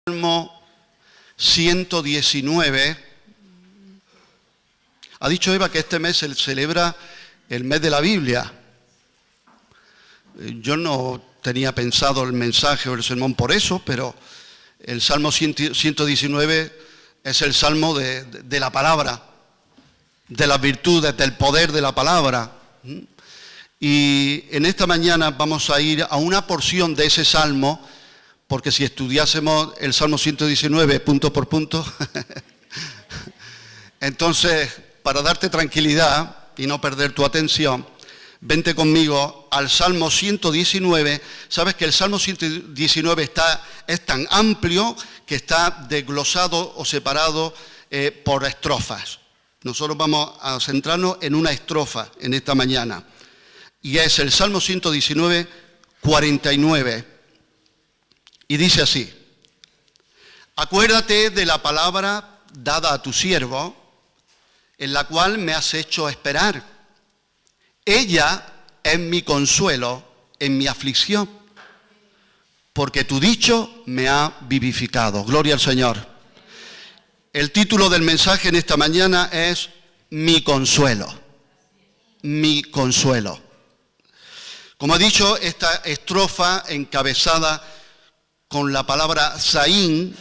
Salmo 119. Ha dicho Eva que este mes se celebra el mes de la Biblia. Yo no tenía pensado el mensaje o el sermón por eso, pero el Salmo 119 es el Salmo de la palabra, de las virtudes, del poder de la palabra. Y en esta mañana vamos a ir a una porción de ese Salmo, porque si estudiásemos el Salmo 119 punto por punto, entonces, para darte tranquilidad y no perder tu atención, vente conmigo al Salmo 119. Sabes que el Salmo 119 es tan amplio que está desglosado o separado por estrofas. Nosotros vamos a centrarnos en una estrofa en esta mañana. Y es el Salmo 119, 49. Y dice así: acuérdate de la palabra dada a tu siervo, en la cual me has hecho esperar. Ella es mi consuelo en mi aflicción, porque tu dicho me ha vivificado. Gloria al Señor. El título del mensaje en esta mañana es Mi consuelo. Mi consuelo. Como he dicho, esta estrofa encabezada con la palabra Saín,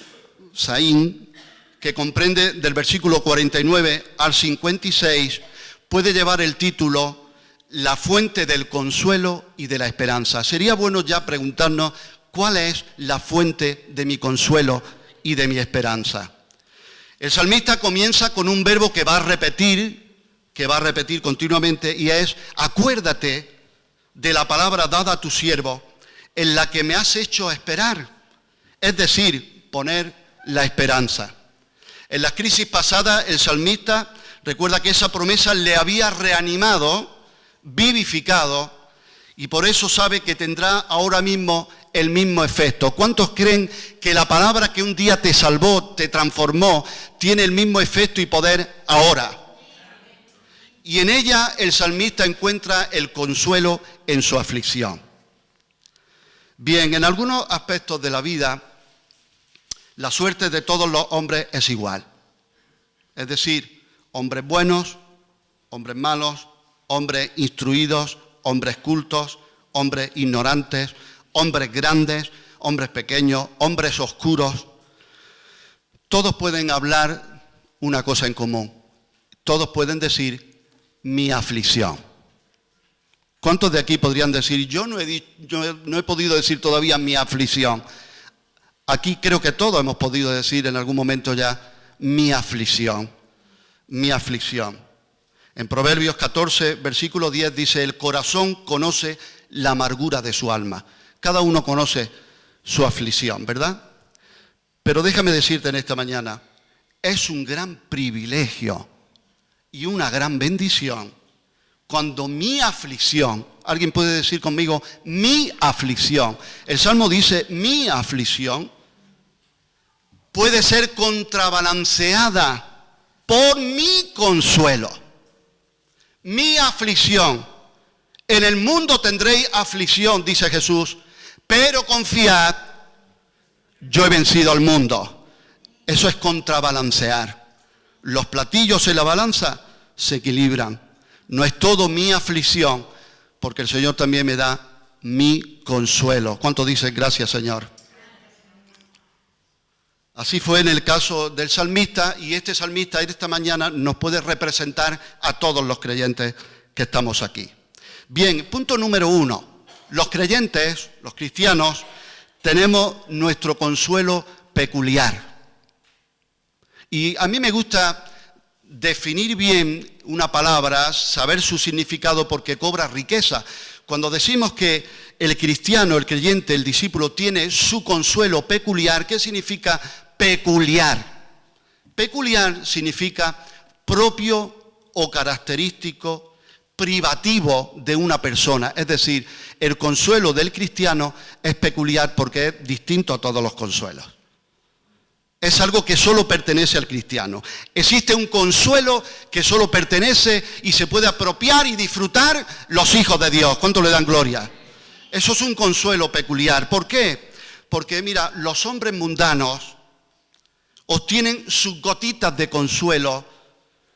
que comprende del versículo 49 al 56, puede llevar el título La fuente del consuelo y de la esperanza. Sería bueno ya preguntarnos cuál es la fuente de mi consuelo y de mi esperanza. El salmista comienza con un verbo que va a repetir continuamente, y es: acuérdate de la palabra dada a tu siervo, en la que me has hecho esperar. Es decir, poner la esperanza. En las crisis pasadas, el salmista recuerda que esa promesa le había reanimado, vivificado, y por eso sabe que tendrá ahora mismo el mismo efecto. ¿Cuántos creen que la palabra que un día te salvó, te transformó, tiene el mismo efecto y poder ahora? Y en ella el salmista encuentra el consuelo en su aflicción. Bien, en algunos aspectos de la vida, la suerte de todos los hombres es igual. Es decir, hombres buenos, hombres malos, hombres instruidos, hombres cultos, hombres ignorantes, hombres grandes, hombres pequeños, hombres oscuros. Todos pueden hablar una cosa en común. Todos pueden decir mi aflicción. ¿Cuántos de aquí podrían decir yo no he podido decir todavía mi aflicción? Aquí creo que todos hemos podido decir en algún momento ya mi aflicción, mi aflicción. En Proverbios 14, versículo 10 dice: el corazón conoce la amargura de su alma. Cada uno conoce su aflicción, ¿verdad? Pero déjame decirte en esta mañana, es un gran privilegio y una gran bendición cuando mi aflicción, alguien puede decir conmigo, mi aflicción. El Salmo dice, mi aflicción puede ser contrabalanceada por mi consuelo. Mi aflicción. En el mundo tendréis aflicción, dice Jesús, pero confiad, yo he vencido al mundo. Eso es contrabalancear. Los platillos en la balanza se equilibran. No es todo mi aflicción, porque el Señor también me da mi consuelo. ¿Cuánto dicen gracias, Señor? Así fue en el caso del salmista, y este salmista esta mañana nos puede representar a todos los creyentes que estamos aquí. Bien, punto número 1. Los creyentes, los cristianos, tenemos nuestro consuelo peculiar. Y a mí me gusta definir bien una palabra, saber su significado, porque cobra riqueza. Cuando decimos que el cristiano, el creyente, el discípulo tiene su consuelo peculiar, ¿qué significa peculiar? Peculiar significa propio o característico, privativo de una persona. Es decir, el consuelo del cristiano es peculiar porque es distinto a todos los consuelos. Es algo que solo pertenece al cristiano. Existe un consuelo que solo pertenece y se puede apropiar y disfrutar los hijos de Dios. ¿Cuánto le dan gloria? Eso es un consuelo peculiar. ¿Por qué? Porque mira, los hombres mundanos obtienen sus gotitas de consuelo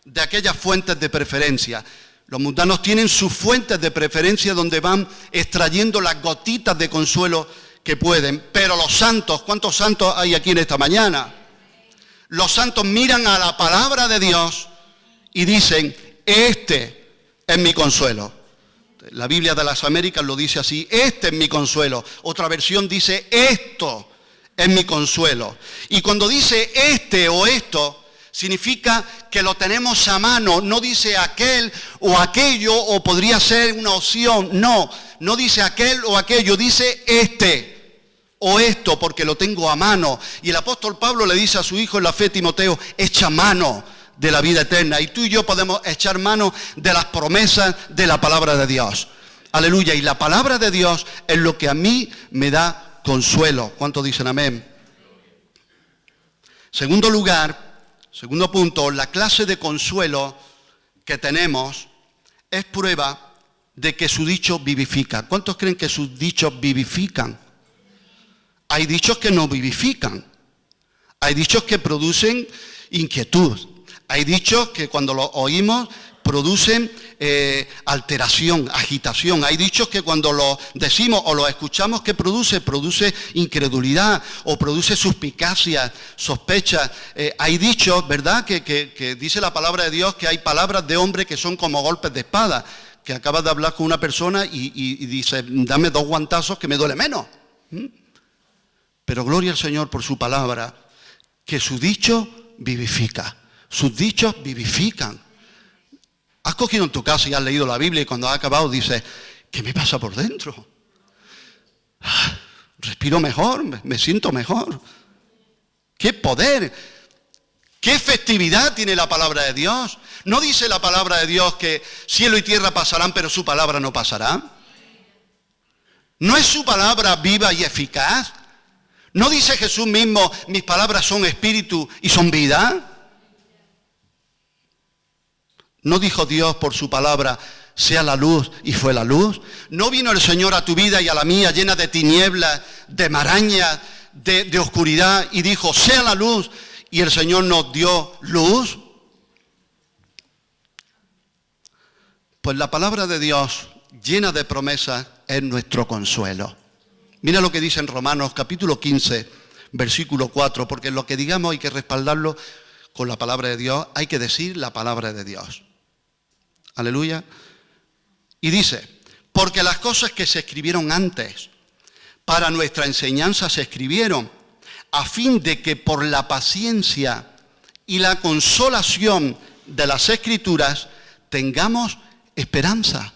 de aquellas fuentes de preferencia. Los mundanos tienen sus fuentes de preferencia donde van extrayendo las gotitas de consuelo que pueden. Pero los santos, ¿cuántos santos hay aquí en esta mañana? Los santos miran a la palabra de Dios y dicen, este es mi consuelo. La Biblia de las Américas lo dice así, este es mi consuelo. Otra versión dice, esto es mi consuelo. Y cuando dice este o esto, significa que lo tenemos a mano. No dice aquel o aquello, o podría ser una opción. No dice aquel o aquello, dice este o esto, porque lo tengo a mano. Y el apóstol Pablo le dice a su hijo en la fe, Timoteo, echa mano de la vida eterna. Y tú y yo podemos echar mano de las promesas de la palabra de Dios. Aleluya. Y la palabra de Dios es lo que a mí me da consuelo. ¿Cuántos dicen amén? Segundo punto, la clase de consuelo que tenemos es prueba de que su dicho vivifica. ¿Cuántos creen que sus dichos vivifican? Hay dichos que no vivifican. Hay dichos que producen inquietud. Hay dichos que cuando los oímos producen alteración, agitación. Hay dichos que cuando los decimos o los escuchamos, ¿qué produce? Produce incredulidad o produce suspicacia, sospecha. Hay dichos, ¿verdad?, que dice la palabra de Dios que hay palabras de hombre que son como golpes de espada, que acabas de hablar con una persona y dice, dame 2 guantazos que me duele menos. Pero gloria al Señor por su palabra, que su dicho vivifica. Sus dichos vivifican. Has cogido en tu casa y has leído la Biblia y cuando has acabado dices, ¿qué me pasa por dentro? Respiro mejor, me siento mejor. ¡Qué poder! ¡Qué efectividad tiene la palabra de Dios! ¿No dice la palabra de Dios que cielo y tierra pasarán, pero su palabra no pasará? ¿No es su palabra viva y eficaz? ¿No dice Jesús mismo, mis palabras son espíritu y son vida? ¿No dijo Dios por su palabra, sea la luz y fue la luz? ¿No vino el Señor a tu vida y a la mía llena de tinieblas, de marañas, de oscuridad y dijo, sea la luz y el Señor nos dio luz? Pues la palabra de Dios llena de promesas es nuestro consuelo. Mira lo que dice en Romanos capítulo 15, versículo 4, porque lo que digamos hay que respaldarlo con la palabra de Dios, hay que decir la palabra de Dios. Aleluya. Y dice, porque las cosas que se escribieron antes, para nuestra enseñanza se escribieron, a fin de que por la paciencia y la consolación de las Escrituras tengamos esperanza.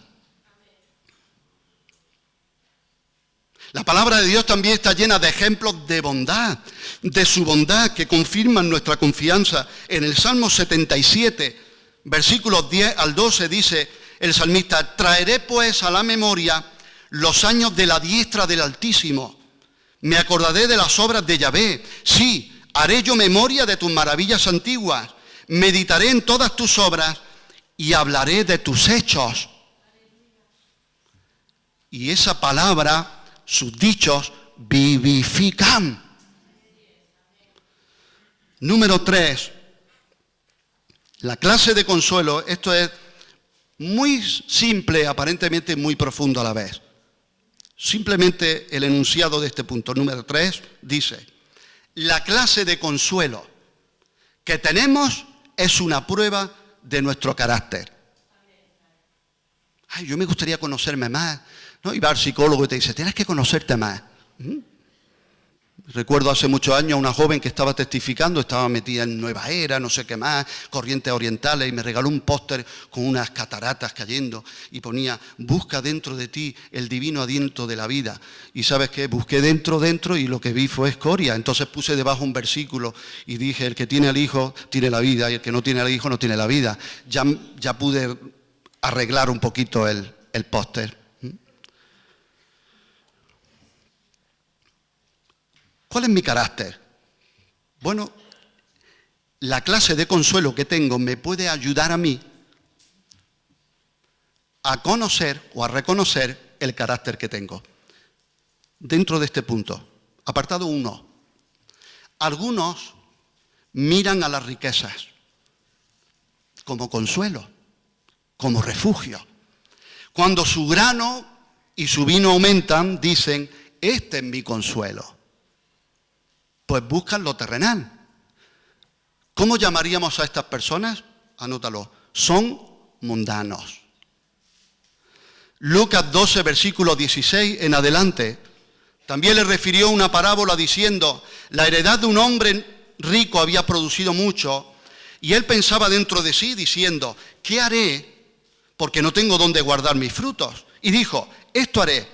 La palabra de Dios también está llena de ejemplos de bondad, de su bondad que confirman nuestra confianza. En el Salmo 77, versículos 10 al 12 dice el salmista, traeré pues a la memoria los años de la diestra del Altísimo. Me acordaré de las obras de Yahvé. Sí, haré yo memoria de tus maravillas antiguas. Meditaré en todas tus obras y hablaré de tus hechos. Y esa palabra, sus dichos, vivifican. Número 3. La clase de consuelo, esto es muy simple, aparentemente muy profundo a la vez. Simplemente el enunciado de este punto, número 3, dice, la clase de consuelo que tenemos es una prueba de nuestro carácter. Ay, yo me gustaría conocerme más, ¿no? Y va al psicólogo y te dice, tienes que conocerte más. Recuerdo hace muchos años a una joven que estaba testificando, estaba metida en Nueva Era, no sé qué más, corrientes orientales, y me regaló un póster con unas cataratas cayendo y ponía, busca dentro de ti el divino aliento de la vida. Y ¿sabes qué? Busqué dentro y lo que vi fue escoria. Entonces puse debajo un versículo y dije, el que tiene al Hijo tiene la vida y el que no tiene al Hijo no tiene la vida. Ya pude arreglar un poquito el póster. ¿Cuál es mi carácter? Bueno, la clase de consuelo que tengo me puede ayudar a mí a conocer o a reconocer el carácter que tengo. Dentro de este punto, apartado 1, algunos miran a las riquezas como consuelo, como refugio. Cuando su grano y su vino aumentan, dicen, este es mi consuelo. Pues buscan lo terrenal. ¿Cómo llamaríamos a estas personas? Anótalo, son mundanos. Lucas 12, versículo 16 en adelante, también le refirió una parábola diciendo, la heredad de un hombre rico había producido mucho, y él pensaba dentro de sí diciendo, ¿qué haré? Porque no tengo dónde guardar mis frutos. Y dijo, esto haré,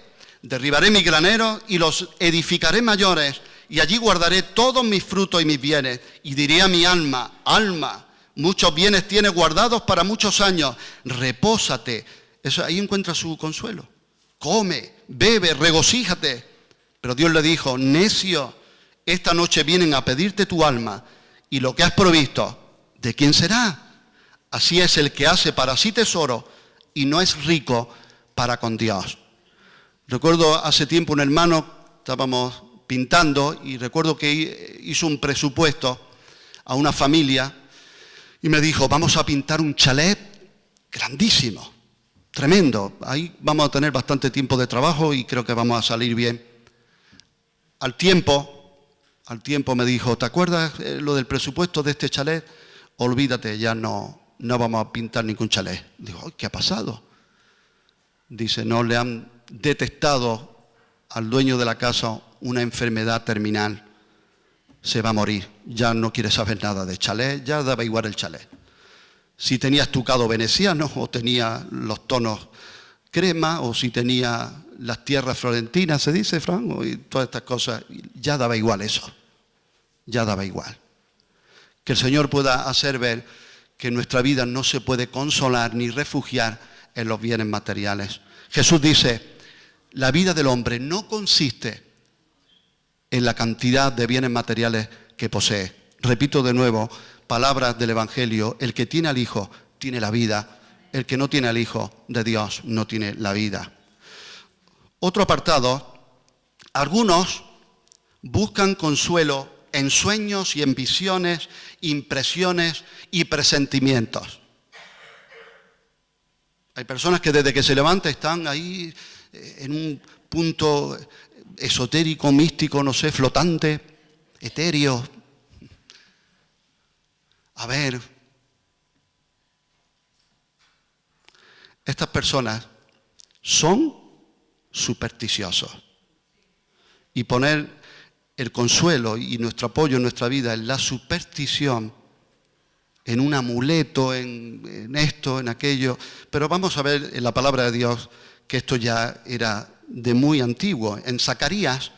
derribaré mis graneros y los edificaré mayores, y allí guardaré todos mis frutos y mis bienes, y diré a mi alma, alma, muchos bienes tienes guardados para muchos años, repósate. Eso, ahí encuentra su consuelo. Come, bebe, regocíjate. Pero Dios le dijo, necio, esta noche vienen a pedirte tu alma, y lo que has provisto, ¿de quién será? Así es el que hace para sí tesoro y no es rico para con Dios. Recuerdo hace tiempo un hermano, estábamos pintando, y recuerdo que hizo un presupuesto a una familia y me dijo, vamos a pintar un chalet grandísimo, tremendo. Ahí vamos a tener bastante tiempo de trabajo y creo que vamos a salir bien. Al tiempo me dijo, ¿te acuerdas lo del presupuesto de este chalet? Olvídate, ya no vamos a pintar ningún chalet. Digo, ¿qué ha pasado? Dice, no, le han detectado al dueño de la casa una enfermedad terminal. Se va a morir, ya no quiere saber nada de chalet, ya daba igual el chalet. Si tenía estucado veneciano o tenía los tonos crema o si tenía las tierras florentinas, se dice, Fran, y todas estas cosas, ya daba igual eso, ya daba igual. Que el Señor pueda hacer ver que nuestra vida no se puede consolar ni refugiar en los bienes materiales. Jesús dice, la vida del hombre no consiste en la cantidad de bienes materiales que posee. Repito de nuevo, palabras del Evangelio, el que tiene al Hijo tiene la vida, el que no tiene al Hijo de Dios no tiene la vida. Otro apartado, algunos buscan consuelo en sueños y en visiones, impresiones y presentimientos. Hay personas que desde que se levantan están ahí en un punto esotérico, místico, no sé, flotante, etéreo. A ver, estas personas son supersticiosos. Y poner el consuelo y nuestro apoyo en nuestra vida en la superstición, en un amuleto, en esto, en aquello. Pero vamos a ver en la palabra de Dios que esto ya era de muy antiguo. En Zacarías,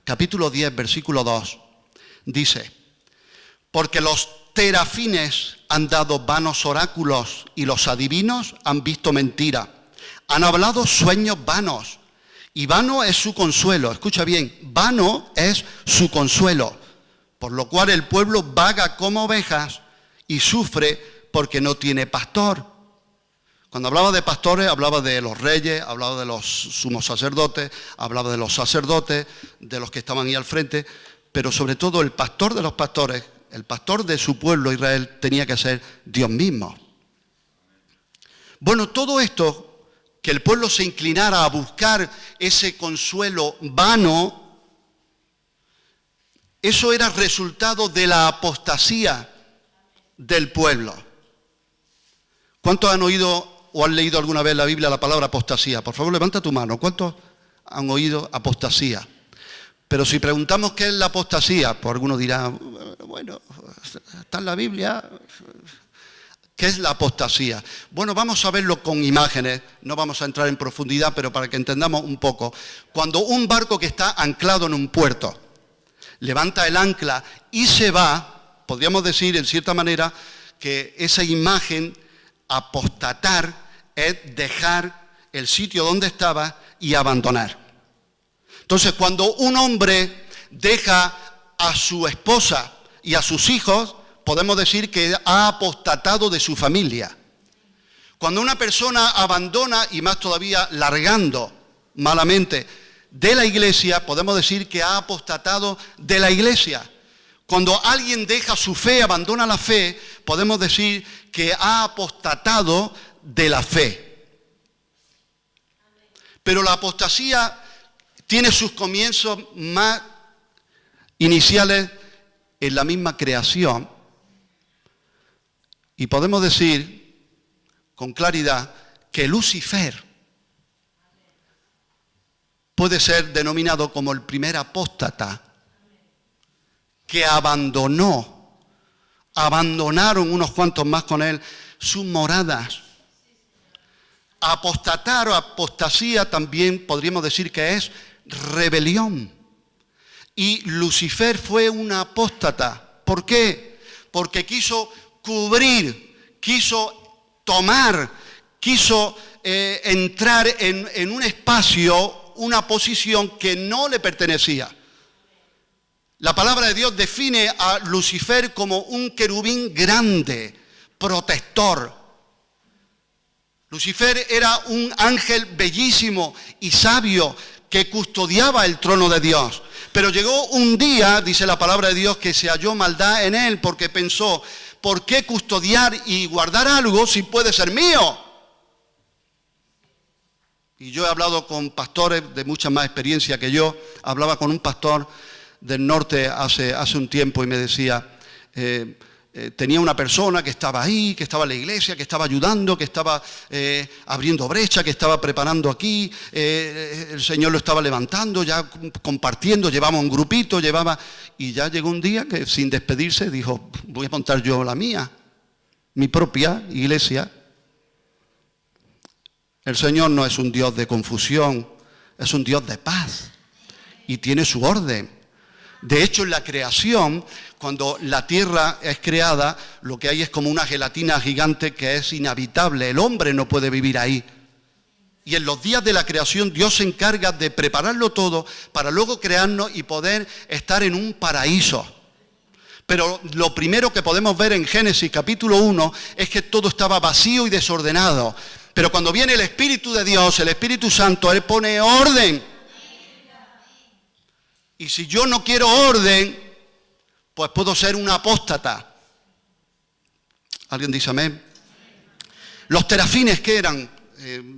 capítulo 10, versículo 2, dice, porque los terafines han dado vanos oráculos y los adivinos han visto mentira. Han hablado sueños vanos y vano es su consuelo. Escucha bien, vano es su consuelo, por lo cual el pueblo vaga como ovejas y sufre porque no tiene pastor. Cuando hablaba de pastores, hablaba de los reyes, hablaba de los sumos sacerdotes, hablaba de los sacerdotes, de los que estaban ahí al frente, pero sobre todo el pastor de los pastores, el pastor de su pueblo Israel, tenía que ser Dios mismo. Bueno, todo esto, que el pueblo se inclinara a buscar ese consuelo vano, eso era resultado de la apostasía del pueblo. ¿Cuántos han oído o han leído alguna vez en la Biblia la palabra apostasía? Por favor, levanta tu mano. ¿Cuántos han oído apostasía? Pero si preguntamos qué es la apostasía, pues algunos dirán, bueno, está en la Biblia. ¿Qué es la apostasía? Bueno, vamos a verlo con imágenes, no vamos a entrar en profundidad, pero para que entendamos un poco. Cuando un barco que está anclado en un puerto levanta el ancla y se va, podríamos decir en cierta manera que esa imagen, apostatar, es dejar el sitio donde estaba y abandonar. Entonces, cuando un hombre deja a su esposa y a sus hijos, podemos decir que ha apostatado de su familia. Cuando una persona abandona, y más todavía largando malamente de la iglesia, podemos decir que ha apostatado de la iglesia. Cuando alguien deja su fe, abandona la fe, podemos decir que ha apostatado de la fe. Pero la apostasía tiene sus comienzos más iniciales en la misma creación. Y podemos decir con claridad que Lucifer puede ser denominado como el primer apóstata que abandonaron unos cuantos más con él sus moradas. Apostatar o apostasía también podríamos decir que es rebelión. Y Lucifer fue un apóstata. ¿Por qué? Porque quiso cubrir, quiso tomar, quiso entrar en un espacio, una posición que no le pertenecía. La palabra de Dios define a Lucifer como un querubín grande, protector. Lucifer era un ángel bellísimo y sabio que custodiaba el trono de Dios. Pero llegó un día, dice la palabra de Dios, que se halló maldad en él porque pensó, ¿por qué custodiar y guardar algo si puede ser mío? Y yo he hablado con pastores de mucha más experiencia que yo. Hablaba con un pastor del norte hace un tiempo y me decía, tenía una persona que estaba ahí, que estaba en la iglesia, que estaba ayudando, que estaba abriendo brecha, que estaba preparando aquí, el Señor lo estaba levantando, ya compartiendo, llevaba un grupito, y ya llegó un día que sin despedirse dijo, voy a montar yo la mía, mi propia iglesia. El Señor no es un Dios de confusión, es un Dios de paz y tiene su orden. De hecho, en la creación, cuando la tierra es creada, lo que hay es como una gelatina gigante que es inhabitable. El hombre no puede vivir ahí. Y en los días de la creación, Dios se encarga de prepararlo todo para luego crearnos y poder estar en un paraíso. Pero lo primero que podemos ver en Génesis capítulo 1 es que todo estaba vacío y desordenado. Pero cuando viene el Espíritu de Dios, el Espíritu Santo, Él pone orden. Y si yo no quiero orden, pues puedo ser un apóstata. ¿Alguien dice amén? Los terafines, ¿qué eran?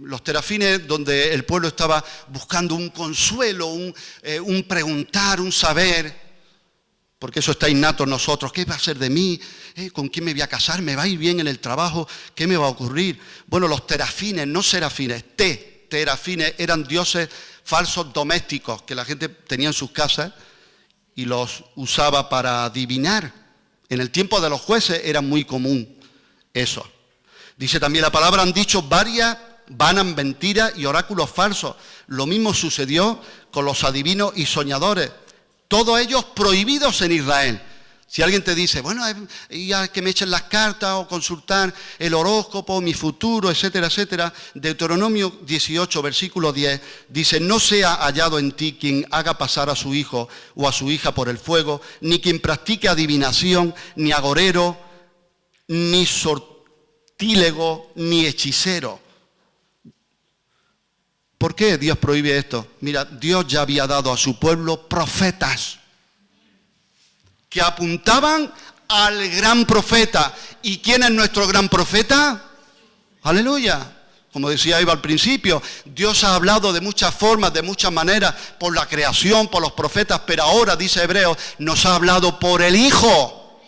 Los terafines donde el pueblo estaba buscando un consuelo, un preguntar, un saber. Porque eso está innato en nosotros. ¿Qué va a ser de mí? ¿Con quién me voy a casar? ¿Me va a ir bien en el trabajo? ¿Qué me va a ocurrir? Bueno, los terafines, no serafines, terafines eran dioses falsos domésticos que la gente tenía en sus casas y los usaba para adivinar. En el tiempo de los jueces era muy común eso. Dice también la palabra, han dicho varias vanas mentiras y oráculos falsos. Lo mismo sucedió con los adivinos y soñadores. Todos ellos prohibidos en Israel. Si alguien te dice, bueno, ya que me echen las cartas o consultar el horóscopo, mi futuro, etcétera, etcétera, Deuteronomio 18, versículo 10, dice, no sea hallado en ti quien haga pasar a su hijo o a su hija por el fuego, ni quien practique adivinación, ni agorero, ni sortílego, ni hechicero. ¿Por qué Dios prohíbe esto? Mira, Dios ya había dado a su pueblo profetas que apuntaban al gran profeta. ¿Y quién es nuestro gran profeta? Aleluya. Como decía Eva al principio, Dios ha hablado de muchas formas, de muchas maneras, por la creación, por los profetas, pero ahora, dice Hebreos, nos ha hablado por el Hijo.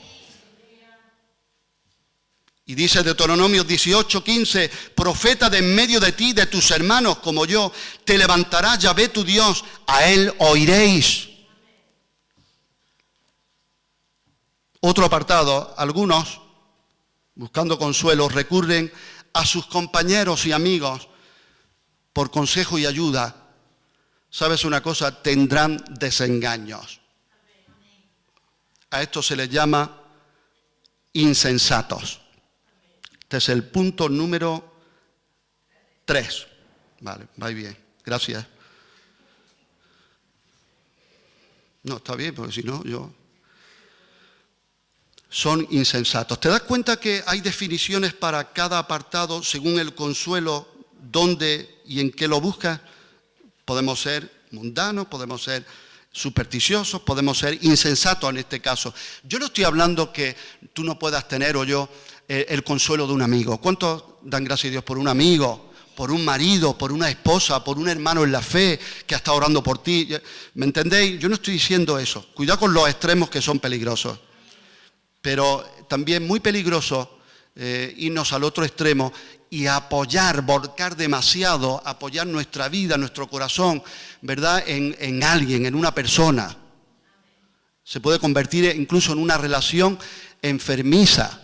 Y dice Deuteronomio 18:15, profeta de en medio de ti, de tus hermanos como yo, te levantará Yahvé tu Dios, a él oiréis. Otro apartado, algunos, buscando consuelo, recurren a sus compañeros y amigos por consejo y ayuda. ¿Sabes una cosa? Tendrán desengaños. A esto se les llama insensatos. Este es el punto número 3. Vale, va bien. Gracias. No, está bien, porque si no, son insensatos. ¿Te das cuenta que hay definiciones para cada apartado según el consuelo, dónde y en qué lo buscas? Podemos ser mundanos, podemos ser supersticiosos, podemos ser insensatos en este caso. Yo no estoy hablando que tú no puedas tener o yo el consuelo de un amigo. ¿Cuántos dan gracias a Dios por un amigo, por un marido, por una esposa, por un hermano en la fe que ha estado orando por ti? ¿Me entendéis? Yo no estoy diciendo eso. Cuidado con los extremos que son peligrosos. Pero también muy peligroso irnos al otro extremo y apoyar, volcar demasiado, apoyar nuestra vida, nuestro corazón, ¿verdad?, en alguien, en una persona. Se puede convertir incluso en una relación enfermiza.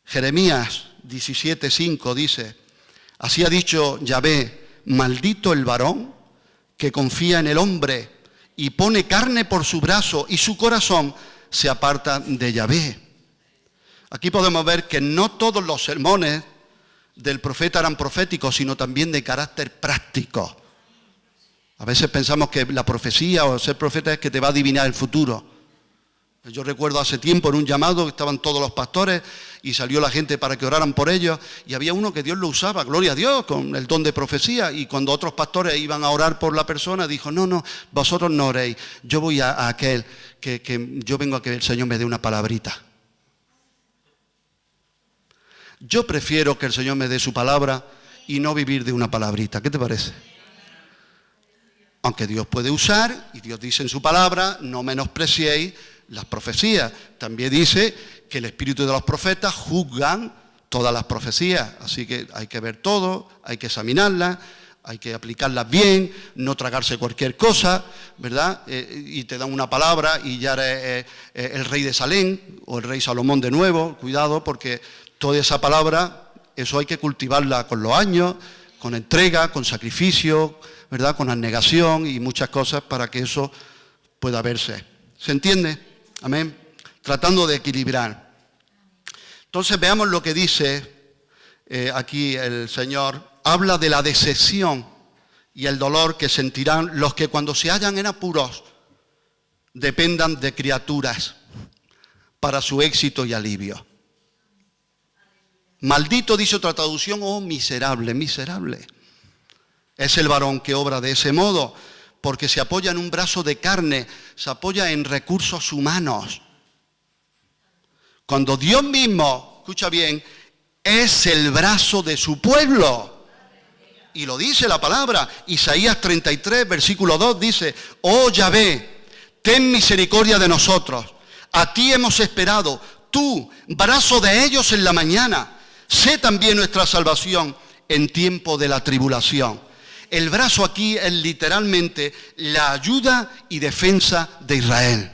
Jeremías 17:5 dice: así ha dicho Yahvé, maldito el varón que confía en el hombre y pone carne por su brazo y su corazón se aparta de Yahvé. Aquí podemos ver que no todos los sermones del profeta eran proféticos, sino también de carácter práctico. A veces pensamos que la profecía o ser profeta es que te va a adivinar el futuro. Yo recuerdo hace tiempo en un llamado que estaban todos los pastores y salió la gente para que oraran por ellos y había uno que Dios lo usaba, gloria a Dios, con el don de profecía, y cuando otros pastores iban a orar por la persona dijo: no, vosotros no oréis, yo voy a aquel que yo vengo a que el Señor me dé una palabrita. Yo prefiero que el Señor me dé su palabra y no vivir de una palabrita. ¿Qué te parece? Aunque Dios puede usar, y Dios dice en su palabra, no menospreciéis las profecías. También dice que el espíritu de los profetas juzgan todas las profecías. Así que hay que ver todo, hay que examinarlas, hay que aplicarlas bien, no tragarse cualquier cosa, ¿verdad? Y te dan una palabra y ya eres el rey de Salem o el rey Salomón de nuevo. Cuidado, porque toda esa palabra, eso hay que cultivarla con los años, con entrega, con sacrificio, ¿verdad?, con abnegación y muchas cosas para que eso pueda verse. ¿Se entiende? Amén. Tratando de equilibrar. Entonces veamos lo que dice aquí el Señor. Habla de la decepción y el dolor que sentirán los que cuando se hallan en apuros dependan de criaturas para su éxito y alivio. Maldito, dice otra traducción, oh miserable, miserable. Es el varón que obra de ese modo, porque se apoya en un brazo de carne, se apoya en recursos humanos. Cuando Dios mismo, escucha bien, es el brazo de su pueblo. Y lo dice la palabra. Isaías 33, versículo 2 dice: oh Yahvé, ten misericordia de nosotros. A ti hemos esperado. Tú, brazo de ellos en la mañana. Sé también nuestra salvación en tiempo de la tribulación. El brazo aquí es literalmente la ayuda y defensa de Israel.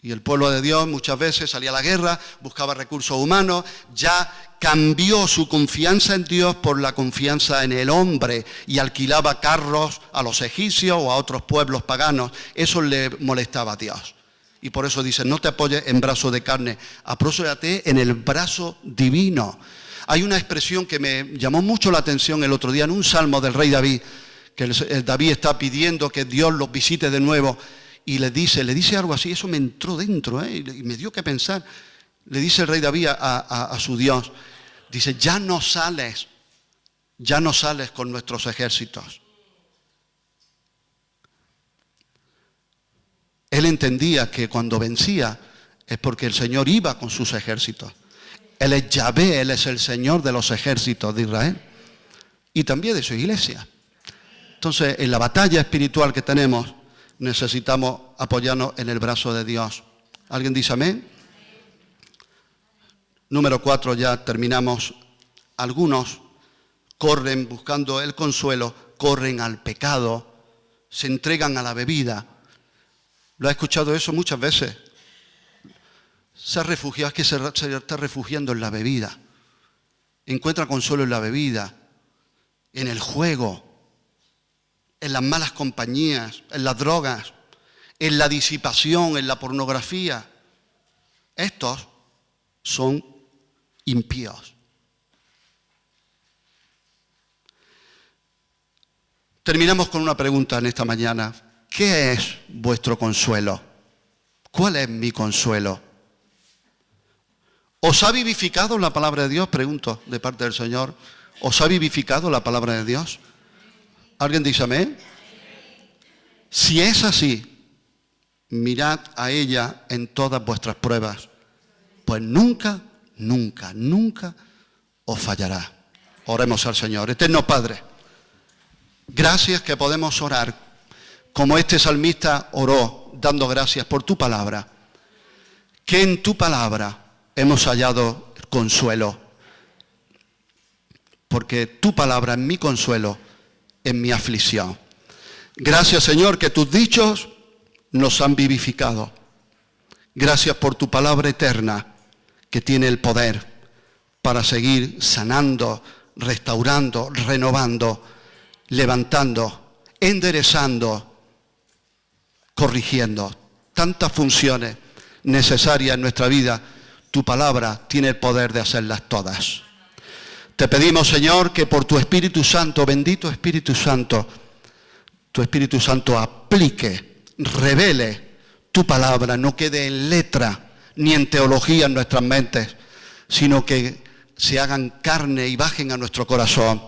Y el pueblo de Dios muchas veces salía a la guerra, buscaba recursos humanos, ya cambió su confianza en Dios por la confianza en el hombre y alquilaba carros a los egipcios o a otros pueblos paganos. Eso le molestaba a Dios. Y por eso dice: no te apoyes en brazo de carne, apóyate en el brazo divino. Hay una expresión que me llamó mucho la atención el otro día en un salmo del rey David, que el David está pidiendo que Dios los visite de nuevo, y le dice algo así, eso me entró dentro, y me dio que pensar. Le dice el rey David a su Dios, dice: ya no sales con nuestros ejércitos. Él entendía que cuando vencía es porque el Señor iba con sus ejércitos. Él es Yahvé, Él es el Señor de los ejércitos de Israel y también de su iglesia. Entonces, en la batalla espiritual que tenemos, necesitamos apoyarnos en el brazo de Dios. ¿Alguien dice amén? Número 4, ya terminamos. Algunos corren buscando el consuelo, corren al pecado, se entregan a la bebida. ¿Lo ha escuchado eso muchas veces? Se ha refugiado, es que se está refugiando en la bebida. Encuentra consuelo en la bebida, en el juego, en las malas compañías, en las drogas, en la disipación, en la pornografía. Estos son impíos. Terminamos con una pregunta en esta mañana. ¿Qué es vuestro consuelo? ¿Cuál es mi consuelo? ¿Os ha vivificado la palabra de Dios? Pregunto de parte del Señor. ¿Os ha vivificado la palabra de Dios? ¿Alguien dice amén? Si es así, mirad a ella en todas vuestras pruebas, pues nunca, nunca, nunca os fallará. Oremos al Señor. Eterno Padre, gracias que podemos orar como este salmista oró, dando gracias por tu palabra, que en tu palabra hemos hallado consuelo, porque tu palabra es mi consuelo en mi aflicción. Gracias, Señor, que tus dichos nos han vivificado. Gracias por tu palabra eterna, que tiene el poder para seguir sanando, restaurando, renovando, levantando, enderezando, corrigiendo. Tantas funciones necesarias en nuestra vida, tu palabra tiene el poder de hacerlas todas. Te pedimos, Señor, que por tu Espíritu Santo, bendito Espíritu Santo, tu Espíritu Santo aplique, revele tu palabra, no quede en letra ni en teología en nuestras mentes, sino que se hagan carne y bajen a nuestro corazón.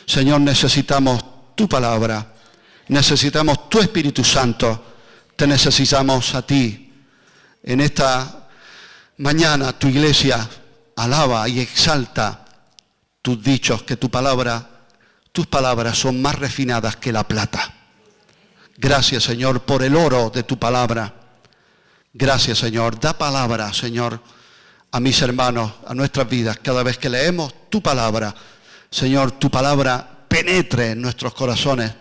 Señor, necesitamos tu palabra, necesitamos tu Espíritu Santo, te necesitamos a ti. En esta mañana tu iglesia alaba y exalta tus dichos, que tus palabras son más refinadas que la plata. Gracias, Señor, por el oro de tu palabra. Gracias, Señor. Da palabra, Señor, a mis hermanos, a nuestras vidas. Cada vez que leemos tu palabra, Señor, tu palabra penetre en nuestros corazones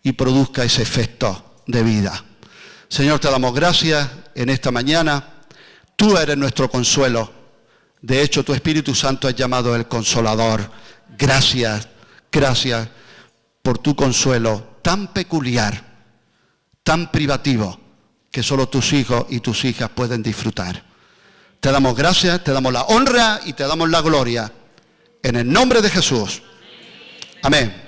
y produzca ese efecto de vida. Señor, te damos gracias en esta mañana. Tú eres nuestro consuelo. De hecho, tu Espíritu Santo es llamado el Consolador. Gracias, gracias por tu consuelo tan peculiar, tan privativo, que solo tus hijos y tus hijas pueden disfrutar. Te damos gracias, te damos la honra y te damos la gloria. En el nombre de Jesús. Amén.